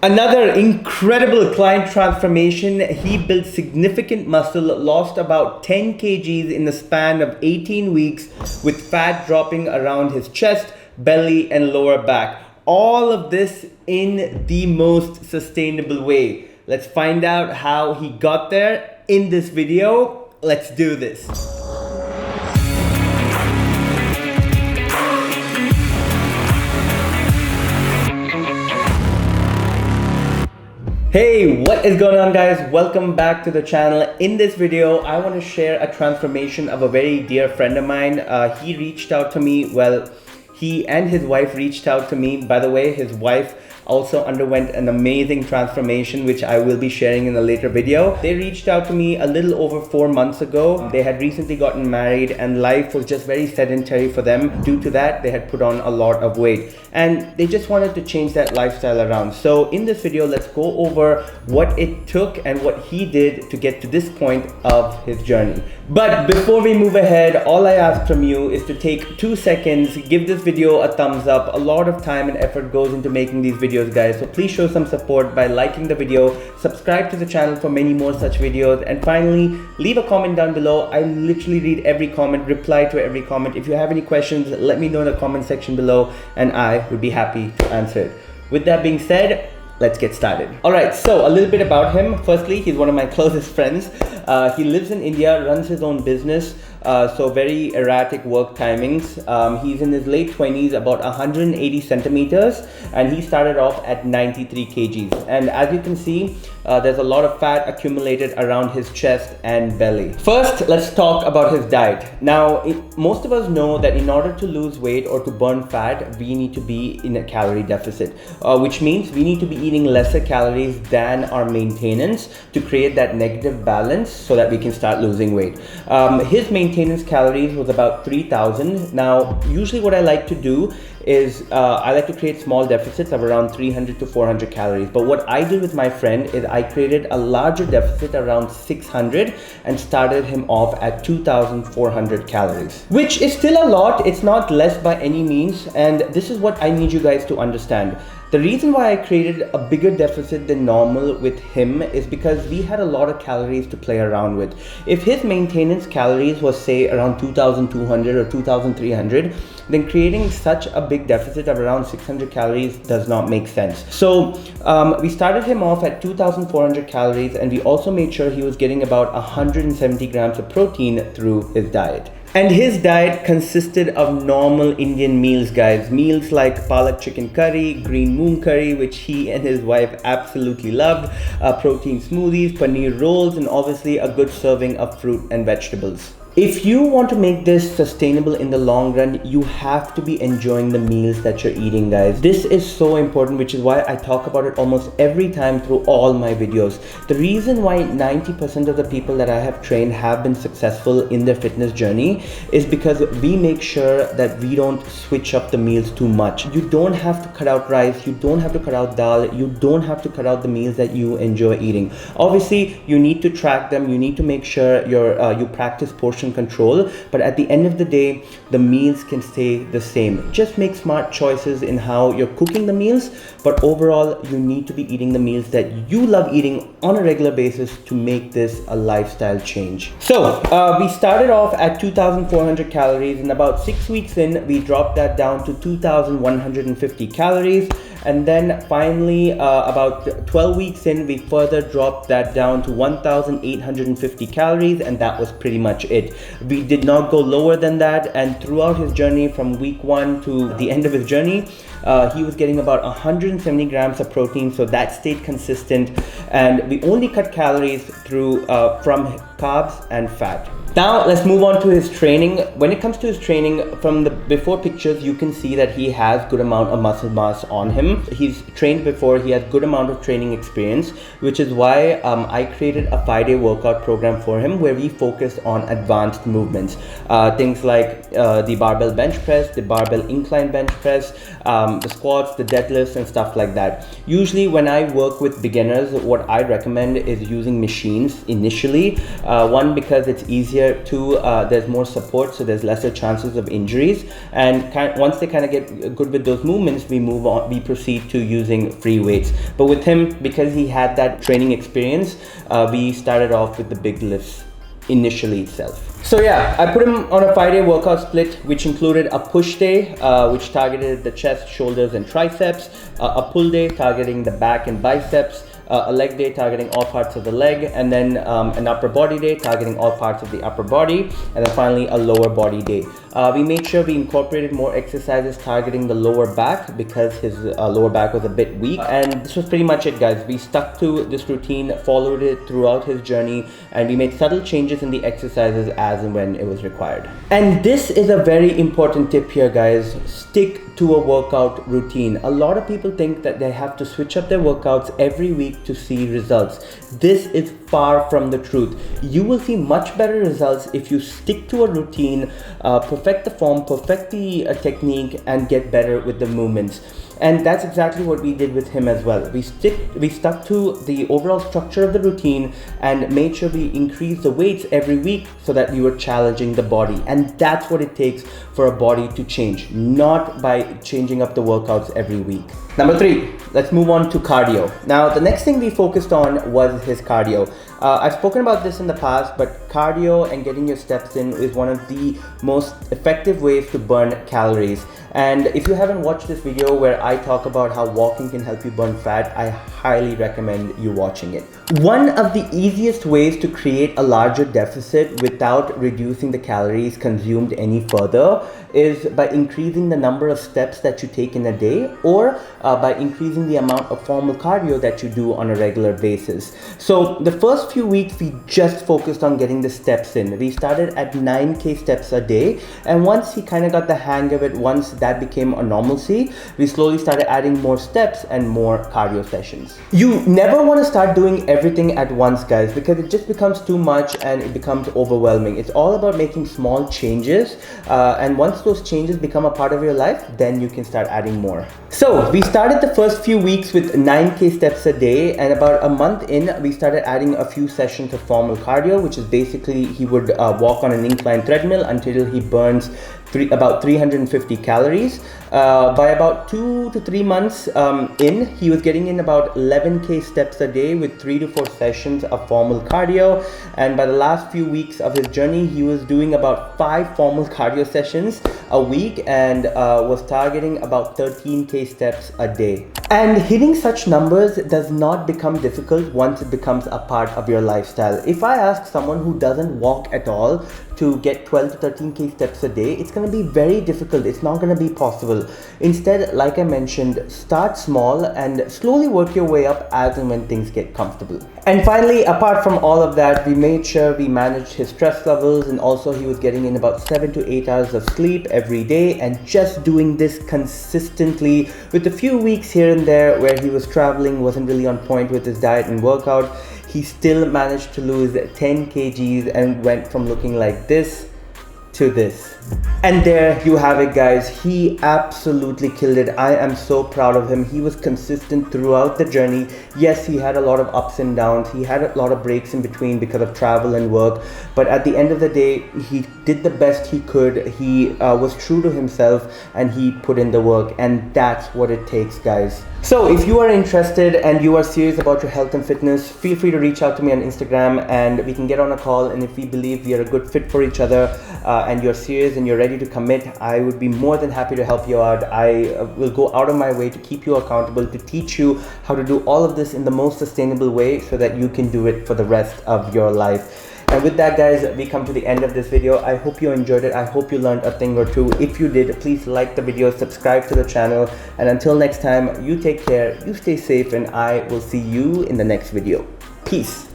Another incredible client transformation. He built significant muscle, lost about 10 kgs in the span of 18 weeks with fat dropping around his chest, belly, and lower back. All of this in the most sustainable way. Let's find out how he got there in this video. Let's do this. Hey, what is going on, guys? Welcome back to the channel. In this video, I want to share a transformation of a very dear friend of mine. He reached out to me. Well, he and his wife reached out to me. By the way, his wife also underwent an amazing transformation, which I will be sharing in a later video. They reached out to me a little over 4 months ago. They had recently gotten married and life was just very sedentary for them. Due to that, they had put on a lot of weight and they just wanted to change that lifestyle around. So in this video, let's go over what it took and what he did to get to this point of his journey. But before we move ahead, all I ask from you is to take 2 seconds, give this video a thumbs up. A lot of time and effort goes into making these videos, guys, so please show some support by liking the video, subscribe to the channel for many more such videos, and finally leave a comment down below. I literally read every comment, reply to every comment. If you have any questions, let me know in the comment section below and I would be happy to answer it. With that being said, let's get started. All right, so a little bit about him. Firstly, he's one of my closest friends. He lives in India, runs his own business, so very erratic work timings. He's in his late 20s, about 180 centimeters, and he started off at 93 kgs. And as you can see, there's a lot of fat accumulated around his chest and belly. First, let's talk about his diet. Now, most of us know that in order to lose weight or to burn fat, we need to be in a calorie deficit, which means we need to be eating lesser calories than our maintenance to create that negative balance so that we can start losing weight. His maintenance calories was about 3,000. Now, usually what I like to do is I like to create small deficits of around 300 to 400 calories. But what I did with my friend is I created a larger deficit around 600 and started him off at 2,400 calories, which is still a lot. It's not less by any means. And this is what I need you guys to understand. The reason why I created a bigger deficit than normal with him is because we had a lot of calories to play around with. If his maintenance calories was say around 2,200 or 2,300, then creating such a big deficit of around 600 calories does not make sense. So we started him off at 2,400 calories, and we also made sure he was getting about 170 grams of protein through his diet. And his diet consisted of normal Indian meals, guys. Meals like palak chicken curry, green moong curry, which he and his wife absolutely loved, protein smoothies, paneer rolls, and obviously a good serving of fruit and vegetables. If you want to make this sustainable in the long run, you have to be enjoying the meals that you're eating, guys. This is so important, which is why I talk about it almost every time through all my videos. The reason why 90% of the people that I have trained have been successful in their fitness journey is because we make sure that we don't switch up the meals too much. You don't have to cut out rice, you don't have to cut out dal, you don't have to cut out the meals that you enjoy eating. Obviously, you need to track them, you need to make sure you practice portion control, but at the end of the day, the meals can stay the same. Just make smart choices in how you're cooking the meals, but overall, you need to be eating the meals that you love eating on a regular basis to make this a lifestyle change. So we started off at 2,400 calories, and about 6 weeks in, we dropped that down to 2,150 calories. And then finally, about 12 weeks in, we further dropped that down to 1,850 calories, and that was pretty much it. We did not go lower than that, and throughout his journey from week 1 to the end of his journey, he was getting about 170 grams of protein, so that stayed consistent, and we only cut calories through from carbs and fat. Now let's move on to his training. When it comes to his training, from the before pictures, you can see that he has good amount of muscle mass on him. He's trained before, he has good amount of training experience, which is why I created a 5-day workout program for him where we focused on advanced movements. Things like the barbell bench press, the barbell incline bench press, the squats, the deadlifts, and stuff like that. Usually when I work with beginners, what I recommend is using machines initially. One, because it's easier heavier. 2, there's more support, so there's lesser chances of injuries. And once they kind of get good with those movements, we move on, we proceed to using free weights. But with him, because he had that training experience, we started off with the big lifts initially itself. So yeah, I put him on a 5-day workout split, which included a push day, which targeted the chest, shoulders, and triceps, a pull day targeting the back and biceps, a leg day targeting all parts of the leg, and then an upper body day targeting all parts of the upper body, and then finally a lower body day. We made sure we incorporated more exercises targeting the lower back because his lower back was a bit weak. And this was pretty much it, guys. We stuck to this routine, followed it throughout his journey, and we made subtle changes in the exercises as and when it was required. And this is a very important tip here, guys. Stick to a workout routine. A lot of people think that they have to switch up their workouts every week to see results. This is far from the truth. You will see much better results if you stick to a routine, perfect the form, perfect the technique, and get better with the movements. And that's exactly what we did with him as well. We stuck to the overall structure of the routine and made sure we increased the weights every week so that we were challenging the body. And that's what it takes for a body to change, not by changing up the workouts every week. Number 3, let's move on to cardio. Now, the next thing we focused on was his cardio. I've spoken about this in the past, but cardio and getting your steps in is one of the most effective ways to burn calories. And if you haven't watched this video where I talk about how walking can help you burn fat, I highly recommend you watching it. One of the easiest ways to create a larger deficit without reducing the calories consumed any further is by increasing the number of steps that you take in a day, or by increasing the amount of formal cardio that you do on a regular basis. So the first few weeks we just focused on getting the steps in. We started at 9K steps a day, and once he kind of got the hang of it, once that became a normalcy, we slowly started adding more steps and more cardio sessions. You never want to start doing everything at once, guys, because it just becomes too much and it becomes overwhelming. It's all about making small changes, and once those changes become a part of your life, then you can start adding more. So we started the first few weeks with 9K steps a day, and about a month in, we started adding a few sessions of formal cardio, which is basically he would walk on an inclined treadmill until he burns about 350 calories. By about 2 to 3 months in, he was getting in about 11K steps a day with 3 to 4 sessions of formal cardio. And by the last few weeks of his journey, he was doing about 5 formal cardio sessions a week and was targeting about 13K steps a day. And hitting such numbers does not become difficult once it becomes a part of your lifestyle. If I ask someone who doesn't walk at all to get 12 to 13K steps a day, it's going to be very difficult. It's not going to be possible. Instead, like I mentioned, start small and slowly work your way up as and when things get comfortable. And finally, apart from all of that, we made sure we managed his stress levels, and also he was getting in about 7 to 8 hours of sleep every day, and just doing this consistently with a few weeks here and there where he was traveling, wasn't really on point with his diet and workout. He still managed to lose 10 kgs and went from looking like this to this. And there you have it, guys. He absolutely killed it. I am so proud of him. He was consistent throughout the journey. Yes, he had a lot of ups and downs. He had a lot of breaks in between because of travel and work. But at the end of the day, he did the best he could. He was true to himself and he put in the work. And that's what it takes, guys. So if you are interested and you are serious about your health and fitness, feel free to reach out to me on Instagram and we can get on a call. And if we believe we are a good fit for each other and you're serious and you're ready to commit, I would be more than happy to help you out. I will go out of my way to keep you accountable, to teach you how to do all of this in the most sustainable way so that you can do it for the rest of your life. And with that, guys, we come to the end of this video. I hope you enjoyed it. I hope you learned a thing or two. If you did, please like the video, subscribe to the channel, and until next time, you take care, you stay safe, and I will see you in the next video. Peace.